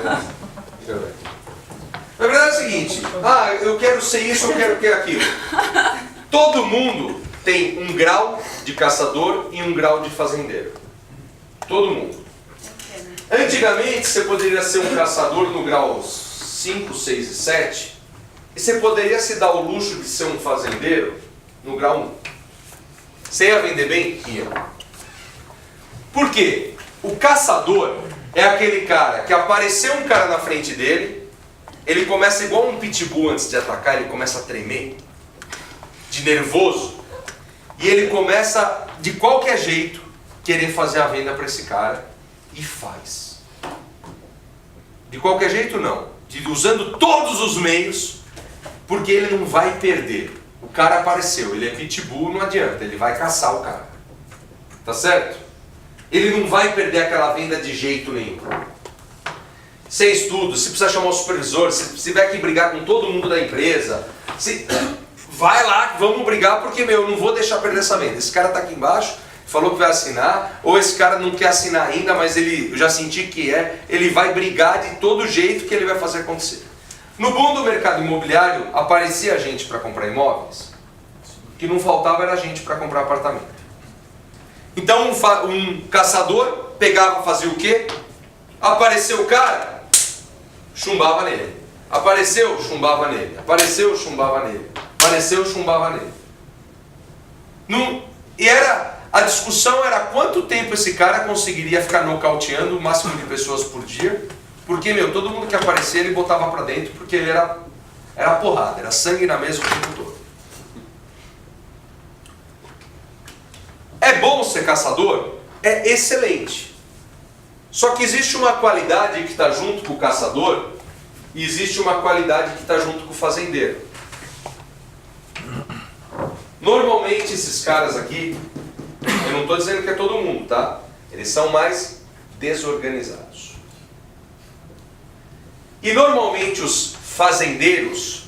Na verdade é o seguinte, eu quero ser isso, eu quero ser aquilo. Todo mundo tem um grau de caçador e um grau de fazendeiro. Todo mundo. Antigamente você poderia ser um caçador no grau 5, 6 e 7, e você poderia se dar o luxo de ser um fazendeiro no grau 1. Você ia vender bem? Ia. Por quê? O caçador é aquele cara que apareceu um cara na frente dele, ele começa igual um pitbull antes de atacar, ele começa a tremer, de nervoso, e ele começa de qualquer jeito querer fazer a venda para esse cara, e faz. De qualquer jeito não, usando todos os meios, porque ele não vai perder. O cara apareceu, ele é pitbull, não adianta, ele vai caçar o cara. Tá certo? Ele não vai perder aquela venda de jeito nenhum. Sem estudo, se precisar chamar o supervisor, se tiver que brigar com todo mundo da empresa, vai lá, vamos brigar, porque eu não vou deixar perder essa venda. Esse cara tá aqui embaixo, falou que vai assinar, ou esse cara não quer assinar ainda, mas eu já senti que ele vai brigar de todo jeito que ele vai fazer acontecer. No boom do mercado imobiliário, aparecia gente para comprar imóveis, o que não faltava era gente para comprar apartamento. Então um caçador pegava, fazia o quê? Apareceu o cara, chumbava nele. Apareceu, chumbava nele. Apareceu, chumbava nele. Apareceu, chumbava nele. A discussão era quanto tempo esse cara conseguiria ficar nocauteando o máximo de pessoas por dia. Porque, todo mundo que aparecia ele botava pra dentro, porque ele era porrada, era sangue na mesa o tempo todo. É bom ser caçador? É excelente. Só que existe uma qualidade que está junto com o caçador e existe uma qualidade que está junto com o fazendeiro. Normalmente esses caras aqui, eu não estou dizendo que é todo mundo, tá? Eles são mais desorganizados. E normalmente os fazendeiros,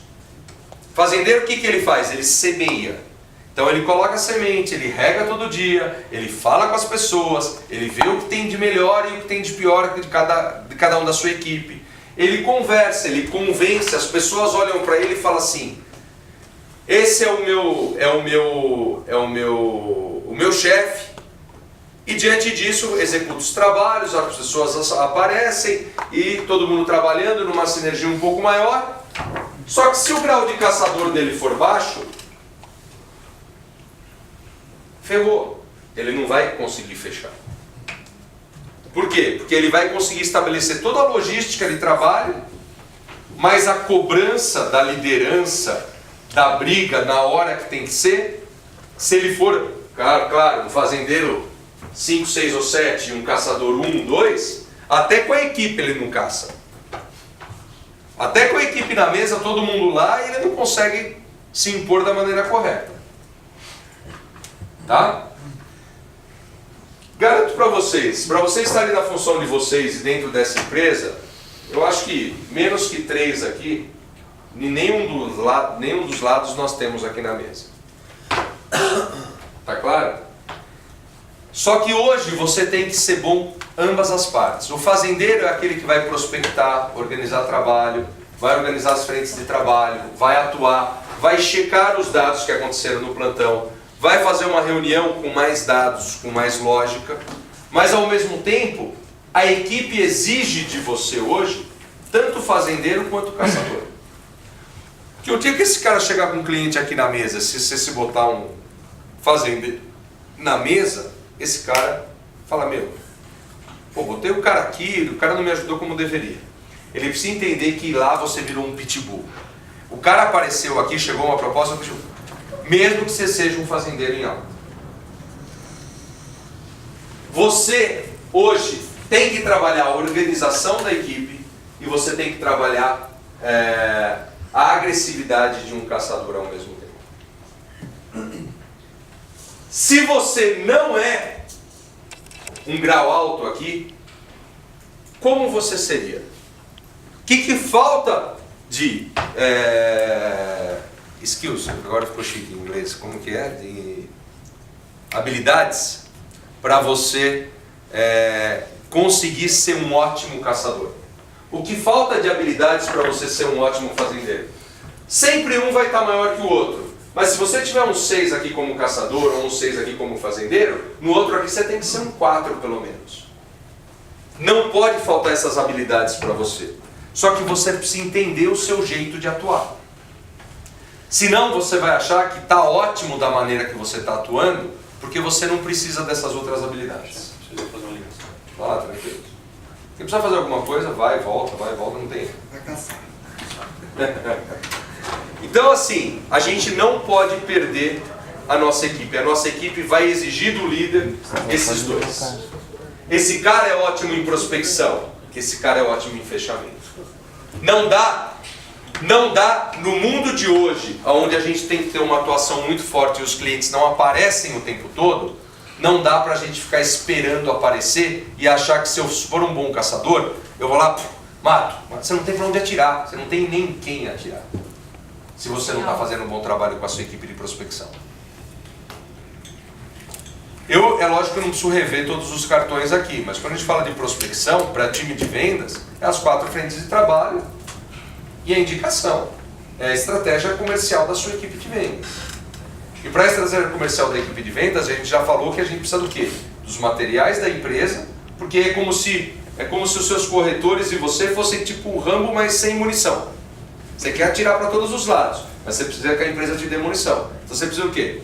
fazendeiro o que ele faz? Ele semeia. Então ele coloca a semente, ele rega todo dia, ele fala com as pessoas, ele vê o que tem de melhor e o que tem de pior de cada um da sua equipe. Ele conversa, ele convence, as pessoas olham para ele e falam assim: esse é o meu chefe. E diante disso executa os trabalhos, as pessoas aparecem e todo mundo trabalhando numa sinergia um pouco maior. Só que se o grau de caçador dele for baixo, ferrou. Ele não vai conseguir fechar. Por quê? Porque ele vai conseguir estabelecer toda a logística de trabalho, mas a cobrança da liderança, da briga na hora que tem que ser, se ele for, claro, um fazendeiro 5, 6 ou 7 e um caçador 1, 2, até com a equipe ele não caça. Até com a equipe na mesa, todo mundo lá, e ele não consegue se impor da maneira correta. Tá? Garanto para vocês estarem na função de vocês dentro dessa empresa, eu acho que menos que 3 aqui, nenhum dos lados nós temos aqui na mesa. Tá claro? Só que hoje você tem que ser bom ambas as partes. O fazendeiro é aquele que vai prospectar, organizar trabalho, vai organizar as frentes de trabalho, vai atuar, vai checar os dados que aconteceram no plantão, vai fazer uma reunião com mais dados, com mais lógica, mas ao mesmo tempo a equipe exige de você hoje tanto o fazendeiro quanto o caçador. Que o dia que esse cara chegar com um cliente aqui na mesa, se você se botar um fazendeiro na mesa, esse cara fala: botei o cara aqui, o cara não me ajudou como deveria. Ele precisa entender que lá você virou um pitbull. O cara apareceu aqui, chegou uma proposta, mesmo que você seja um fazendeiro em alta. Você hoje tem que trabalhar a organização da equipe e você tem que trabalhar a agressividade de um caçador ao mesmo tempo. Se você não é um grau alto aqui, como você seria? O que falta de skills, agora ficou chique em inglês, como que é? De habilidades para você conseguir ser um ótimo caçador. O que falta de habilidades para você ser um ótimo fazendeiro? Sempre um vai estar maior que o outro. Mas se você tiver um 6 aqui como caçador ou um 6 aqui como fazendeiro, no outro aqui você tem que ser um 4 pelo menos. Não pode faltar essas habilidades para você. Só que você precisa entender o seu jeito de atuar. Senão você vai achar que está ótimo da maneira que você está atuando, porque você não precisa dessas outras habilidades. Deixa eu fazer uma ligação. Vai lá, tranquilo. Se precisar fazer alguma coisa, vai, volta, não tem. Vai caçar. Então assim, a gente não pode perder a nossa equipe. A nossa equipe vai exigir do líder esses dois. Esse cara é ótimo em prospecção, esse cara é ótimo em fechamento. Não dá no mundo de hoje, onde a gente tem que ter uma atuação muito forte e os clientes não aparecem o tempo todo, não dá pra gente ficar esperando aparecer e achar que se eu for um bom caçador, eu vou lá, mato. Você não tem pra onde atirar, você não tem nem quem atirar. Se você não está fazendo um bom trabalho com a sua equipe de prospecção. É lógico que eu não preciso rever todos os cartões aqui, mas quando a gente fala de prospecção, para time de vendas, é as 4 frentes de trabalho e a indicação. É a estratégia comercial da sua equipe de vendas. E para a estratégia comercial da equipe de vendas, a gente já falou que a gente precisa do quê? Dos materiais da empresa, porque é como se os seus corretores e você fossem tipo um Rambo, mas sem munição. Você quer atirar para todos os lados, mas você precisa que a empresa te dê munição. Então você precisa do quê?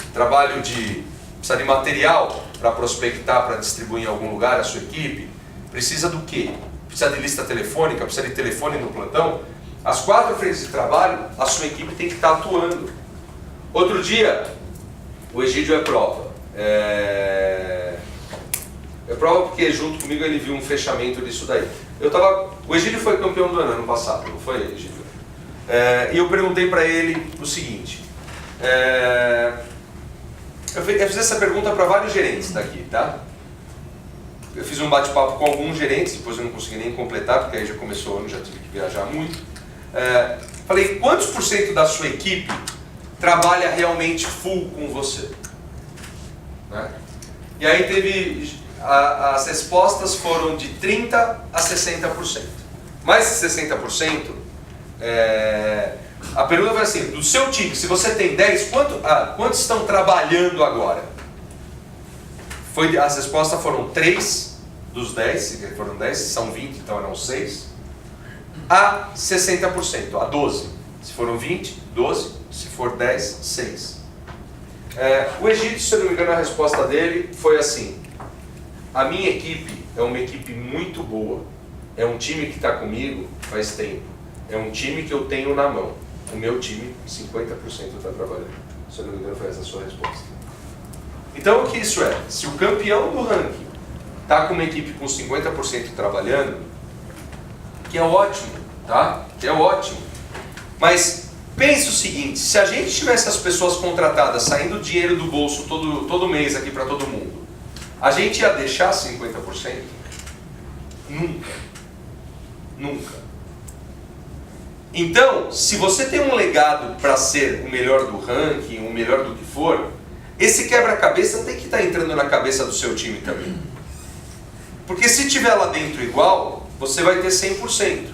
Precisa de material para prospectar, para distribuir em algum lugar a sua equipe. Precisa do quê? Precisa de lista telefônica, precisa de telefone no plantão. As 4 frentes de trabalho, a sua equipe tem que estar atuando. Outro dia, o Egídio é prova. É prova porque junto comigo ele viu um fechamento disso daí. O Egídio foi campeão do ano passado, não foi, Egídio? E eu perguntei para ele o seguinte, eu fiz essa pergunta para vários gerentes daqui, tá? Eu fiz um bate-papo com alguns gerentes, depois eu não consegui nem completar, porque aí já começou o ano, já tive que viajar muito. Falei, quantos por cento da sua equipe trabalha realmente full com você? Né? E aí as respostas foram de 30% a 60%. Mais de 60%, a pergunta foi assim, do seu time, se você tem 10, quantos estão trabalhando agora? As respostas foram 3 dos 10, se foram 10, são 20, então eram 6, a 60%, a 12. Se foram 20, 12, se for 10, 6. O Egídio, se eu não me engano, a resposta dele foi assim, a minha equipe é uma equipe muito boa, é um time que está comigo faz tempo, é um time que eu tenho na mão. O meu time, 50% está trabalhando. Se eu não me engano, foi essa a sua resposta. Então, o que isso é? Se o campeão do ranking está com uma equipe com 50% trabalhando, que é ótimo, tá? Que é ótimo. Mas pense o seguinte, se a gente tivesse as pessoas contratadas saindo dinheiro do bolso todo mês aqui para todo mundo, a gente ia deixar 50%? Nunca. Nunca. Então, se você tem um legado para ser o melhor do ranking, o melhor do que for, esse quebra-cabeça tem que estar entrando na cabeça do seu time também. Porque se tiver lá dentro igual, você vai ter 100%.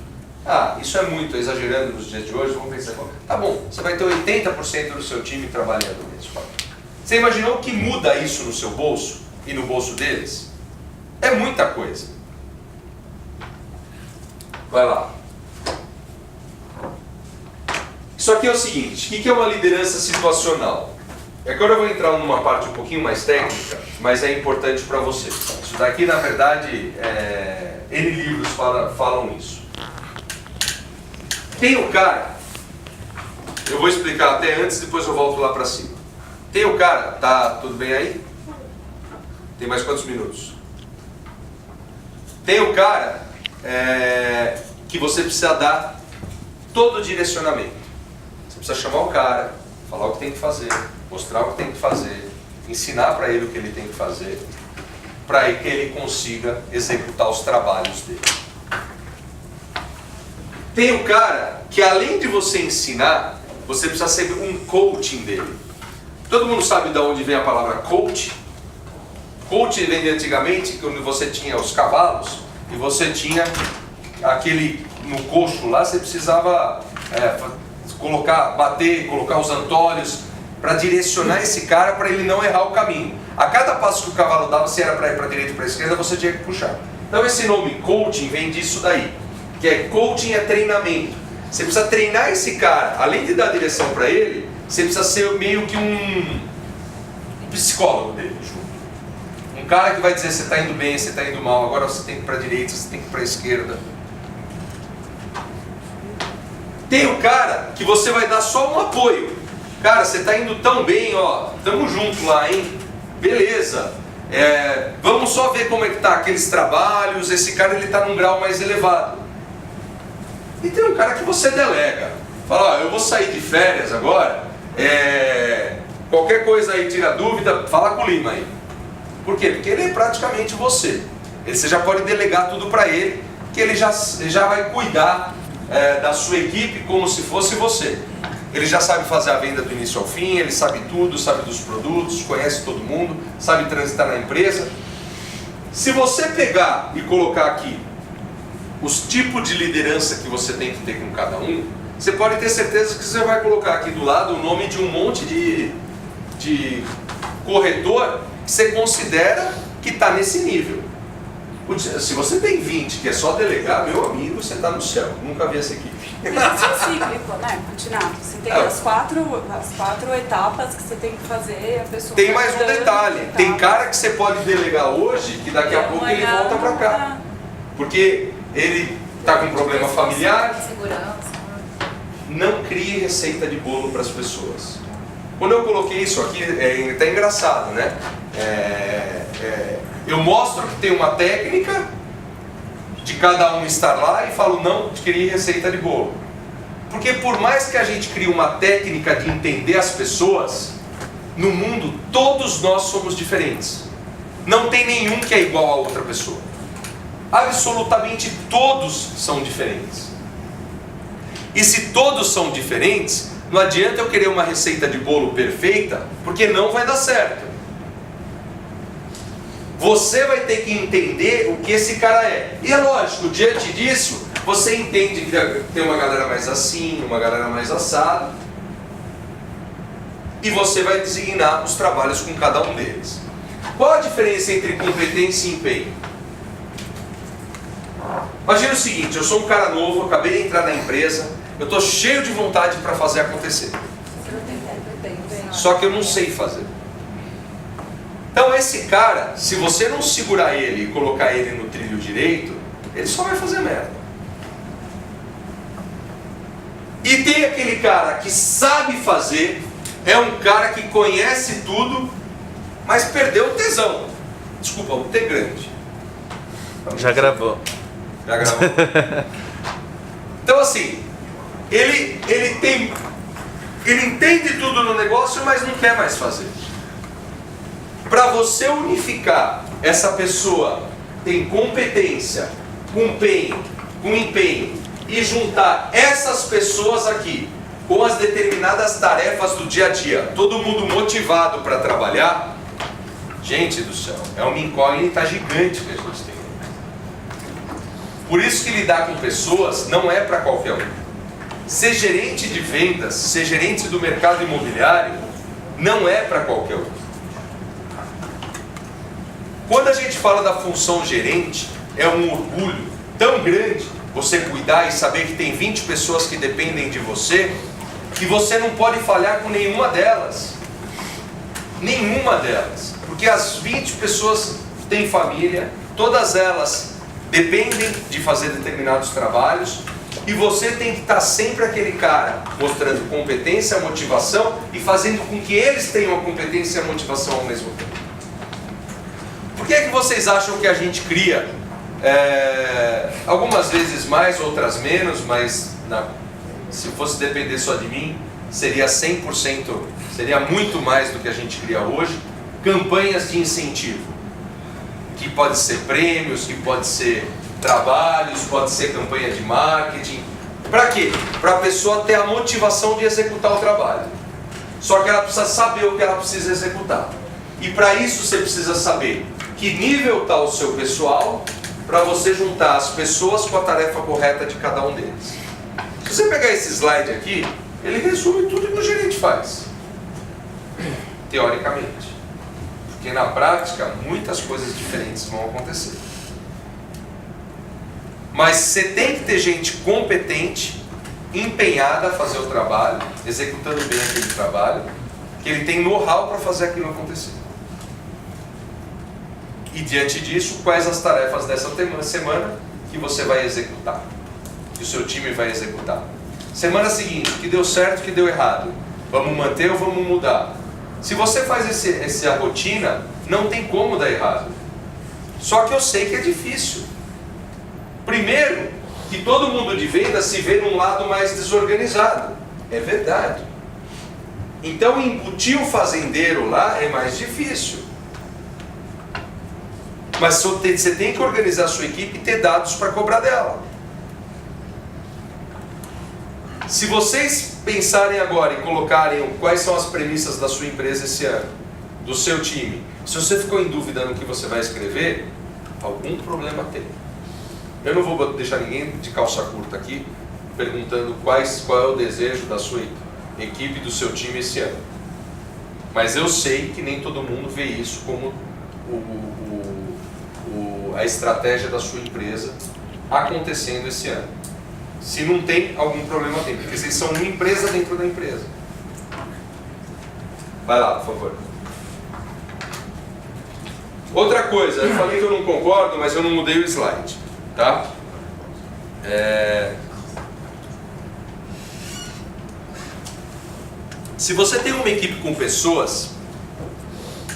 Isso é muito, exagerando nos dias de hoje, vamos pensar. Tá bom, você vai ter 80% do seu time trabalhando nisso. Você imaginou que muda isso no seu bolso e no bolso deles? É muita coisa. Vai lá. Isso aqui é o seguinte, o que é uma liderança situacional? Agora eu vou entrar numa parte um pouquinho mais técnica, mas é importante para você. Isso daqui, na verdade, N livros falam isso. Tem o cara, eu vou explicar até antes, depois eu volto lá para cima. Tem o cara, tá tudo bem aí? Tem mais quantos minutos? Tem o cara que você precisa dar todo o direcionamento. Você precisa chamar o cara, falar o que tem que fazer, mostrar o que tem que fazer, ensinar para ele o que ele tem que fazer, para que ele consiga executar os trabalhos dele. Tem o cara que, além de você ensinar, você precisa ser um coaching dele. Todo mundo sabe de onde vem a palavra coach? Coach vem de antigamente, quando você tinha os cavalos e você tinha aquele no coxo lá, você precisava colocar os antolhos para direcionar esse cara para ele não errar o caminho. A cada passo que o cavalo dava, se era para ir para a direita ou para a esquerda, você tinha que puxar. Então esse nome coaching vem disso daí, que coaching é treinamento. Você precisa treinar esse cara, além de dar direção para ele, você precisa ser meio que um psicólogo dele junto. Um cara que vai dizer você está indo bem, você está indo mal, agora você tem que ir para a direita, você tem que ir para a esquerda. Tem o cara que você vai dar só um apoio. Cara, você está indo tão bem, ó, tamo junto lá, hein? Beleza. Vamos só ver como é que tá aqueles trabalhos, esse cara ele está num grau mais elevado. E tem um cara que você delega. Fala, ó, eu vou sair de férias agora, qualquer coisa aí, tira dúvida, fala com o Lima aí. Por quê? Porque ele é praticamente você. Você já pode delegar tudo para ele, que ele já vai cuidar da sua equipe como se fosse você. Ele já sabe fazer a venda do início ao fim, ele sabe tudo, sabe dos produtos, conhece todo mundo, sabe transitar na empresa. Se você pegar e colocar aqui os tipos de liderança que você tem que ter com cada um, você pode ter certeza que você vai colocar aqui do lado o nome de um monte de corretor que você considera que está nesse nível. Se você tem 20, que é só delegar, meu amigo, você está no céu. Nunca vi essa equipe. Isso é cíclico, né? Continuado. Você tem as quatro etapas que você tem que fazer, a pessoa... Tem mais um detalhe. Tem cara que você pode delegar hoje, que daqui a pouco ele volta para cá. Porque ele está com um problema familiar. Não crie receita de bolo para as pessoas. Quando eu coloquei isso aqui, é até engraçado, né? Eu mostro que tem uma técnica de cada um estar lá e falo, não crie receita de bolo. Porque por mais que a gente crie uma técnica de entender as pessoas, no mundo todos nós somos diferentes. Não tem nenhum que é igual a outra pessoa. Absolutamente todos são diferentes. E se todos são diferentes, não adianta eu querer uma receita de bolo perfeita, porque não vai dar certo. Você vai ter que entender o que esse cara é. E é lógico, diante disso, você entende que tem uma galera mais assim, uma galera mais assado, e você vai designar os trabalhos com cada um deles. Qual a diferença entre competência e empenho? Imagina o seguinte, eu sou um cara novo, acabei de entrar na empresa, eu estou cheio de vontade para fazer acontecer. Só que eu não sei fazer. Então esse cara, se você não segurar ele e colocar ele no trilho direito, ele só vai fazer merda. E tem aquele cara que sabe fazer, é um cara que conhece tudo, mas perdeu o tesão. Desculpa, o T grande. Já gravou. Já gravou. Então assim, ele entende tudo no negócio, mas não quer mais fazer. Para você unificar essa pessoa, tem competência, com empenho, e juntar essas pessoas aqui com as determinadas tarefas do dia a dia, todo mundo motivado para trabalhar, gente do céu, é uma incógnita gigante que a gente tem. Por isso que lidar com pessoas não é para qualquer um. Ser gerente de vendas, ser gerente do mercado imobiliário, não é para qualquer um. Quando a gente fala da função gerente, é um orgulho tão grande você cuidar e saber que tem 20 pessoas que dependem de você, que você não pode falhar com nenhuma delas. Nenhuma delas. Porque as 20 pessoas têm família, todas elas dependem de fazer determinados trabalhos, e você tem que estar sempre aquele cara mostrando competência, motivação e fazendo com que eles tenham a competência e a motivação ao mesmo tempo. Por que é que vocês acham que a gente cria, algumas vezes mais, outras menos, mas se fosse depender só de mim, seria 100%, seria muito mais do que a gente cria hoje, campanhas de incentivo, que pode ser prêmios, que pode ser trabalhos, pode ser campanha de marketing. Para quê? Para a pessoa ter a motivação de executar o trabalho. Só que ela precisa saber o que ela precisa executar. E para isso você precisa saber que nível está o seu pessoal, para você juntar as pessoas com a tarefa correta de cada um deles. Se você pegar esse slide aqui, ele resume tudo que o gerente faz, teoricamente. Porque na prática, muitas coisas diferentes vão acontecer. Mas você tem que ter gente competente, empenhada a fazer o trabalho, executando bem aquele trabalho, que ele tem know-how para fazer aquilo acontecer. E diante disso, quais as tarefas dessa semana que você vai executar, que o seu time vai executar. Semana seguinte, que deu certo, que deu errado. Vamos manter ou vamos mudar? Se você faz essa rotina, não tem como dar errado. Só que eu sei que é difícil. Primeiro, que todo mundo de venda se vê num lado mais desorganizado. É verdade. Então, embutir o fazendeiro lá é mais difícil. Mas você tem que organizar a sua equipe e ter dados para cobrar dela. Se vocês pensarem agora e colocarem quais são as premissas da sua empresa esse ano, do seu time, se você ficou em dúvida no que você vai escrever, algum problema tem. Eu não vou deixar ninguém de calça curta aqui perguntando qual é o desejo da sua equipe, do seu time esse ano. Mas eu sei que nem todo mundo vê isso como a estratégia da sua empresa acontecendo esse ano. Se não tem, algum problema tem, porque vocês são uma empresa dentro da empresa. Vai lá, por favor. Outra coisa, eu falei que eu não concordo, mas eu não mudei o slide, tá? Se você tem uma equipe com pessoas,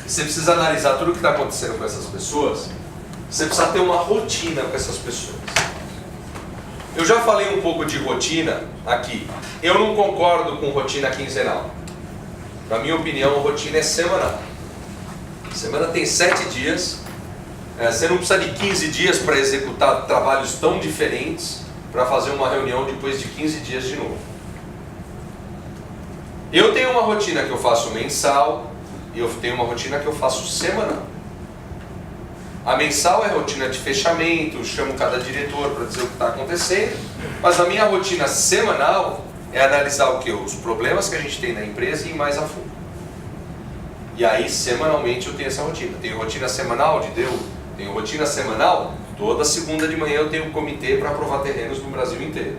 você precisa analisar tudo o que está acontecendo com essas pessoas, você precisa ter uma rotina com essas pessoas. Eu já falei um pouco de rotina aqui. Eu não concordo com rotina quinzenal. Na minha opinião, rotina é semanal. Semana tem 7 dias. Você não precisa de 15 dias para executar trabalhos tão diferentes para fazer uma reunião depois de 15 dias de novo. Eu tenho uma rotina que eu faço mensal e eu tenho uma rotina que eu faço semanal. A mensal é a rotina de fechamento, eu chamo cada diretor para dizer o que está acontecendo, mas a minha rotina semanal é analisar o que? Os problemas que a gente tem na empresa e ir mais a fundo. E aí, semanalmente, eu tenho essa rotina. Tenho rotina semanal de DEU, tenho rotina semanal, toda segunda de manhã eu tenho um comitê para aprovar terrenos no Brasil inteiro.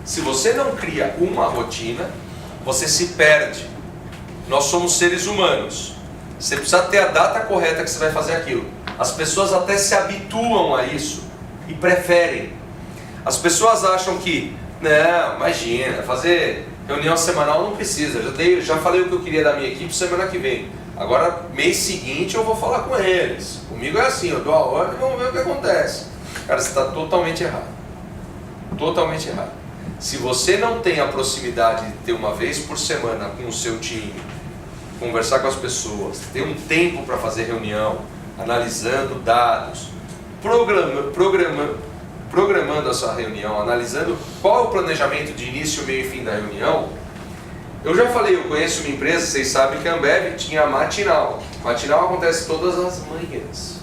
Se você não cria uma rotina, você se perde. Nós somos seres humanos. Você precisa ter a data correta que você vai fazer aquilo. As pessoas até se habituam a isso e preferem. As pessoas acham que, não, imagina, fazer reunião semanal não precisa. Já falei o que eu queria da minha equipe semana que vem. Agora, mês seguinte eu vou falar com eles. Comigo é assim, eu dou a ordem e vamos ver o que acontece. Cara, você está totalmente errado. Totalmente errado. Se você não tem a proximidade de ter uma vez por semana com o seu time, conversar com as pessoas, ter um tempo para fazer reunião, analisando dados, programando a sua reunião, analisando qual é o planejamento de início, meio e fim da reunião. Eu já falei, eu conheço uma empresa, vocês sabem que a Ambev tinha matinal. Matinal acontece todas as manhãs.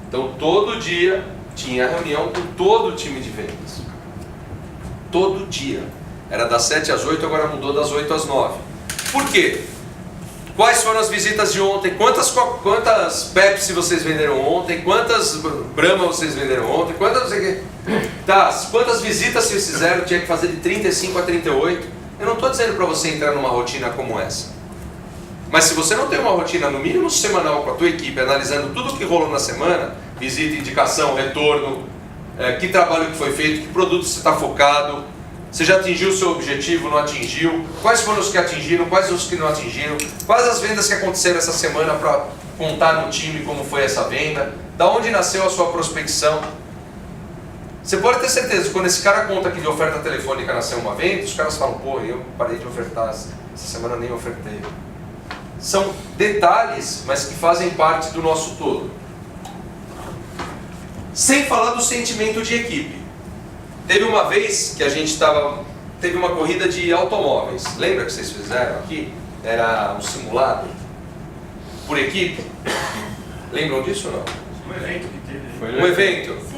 Então todo dia tinha reunião com todo o time de vendas. Todo dia. Era das 7 às 8, agora mudou das 8 às 9. Por quê? Quais foram as visitas de ontem? Quantas Pepsi vocês venderam ontem? Quantas Brahma vocês venderam ontem? Quantas visitas vocês fizeram? Tinha que fazer de 35 a 38. Eu não estou dizendo para você entrar numa rotina como essa. Mas se você não tem uma rotina no mínimo semanal com a tua equipe, analisando tudo o que rolou na semana, visita, indicação, retorno, que trabalho que foi feito, que produto você está focado, você já atingiu o seu objetivo, não atingiu, quais foram os que atingiram, quais os que não atingiram, quais as vendas que aconteceram essa semana para contar no time como foi essa venda, da onde nasceu a sua prospecção. Você pode ter certeza que quando esse cara conta que de oferta telefônica nasceu uma venda, os caras falam, pô, eu parei de ofertar, essa semana nem ofertei. São detalhes, mas que fazem parte do nosso todo. Sem falar do sentimento de equipe. Teve uma vez que a gente teve uma corrida de automóveis. Lembra que vocês fizeram aqui? Era um simulado por equipe. Lembram disso ou não? Um evento que teve. Um evento.